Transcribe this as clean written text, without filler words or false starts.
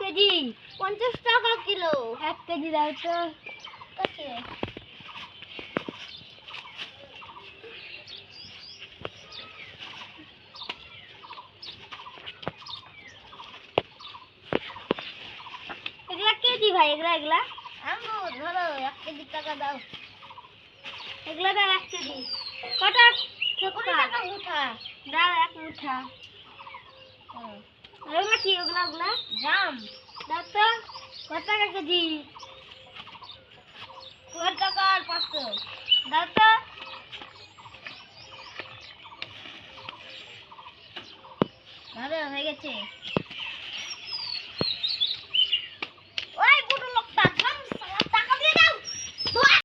KG 50 টাকা kilo. 1 KG দাও তো। ওকে এগুলা কেজি ভাই, এগুলা আম্মু ধরো 1 কেজি টাকা দাও। এগুলা দাও 1 কেজি। কটা 20 টাকা মুঠা। দাও 1 মুঠা। এগুলা কি? ওগুলা জাম দাও তো। কত টাকা কেজি? 20 টাকা আর 500। দাও তো। ধরো হয়ে গেছে।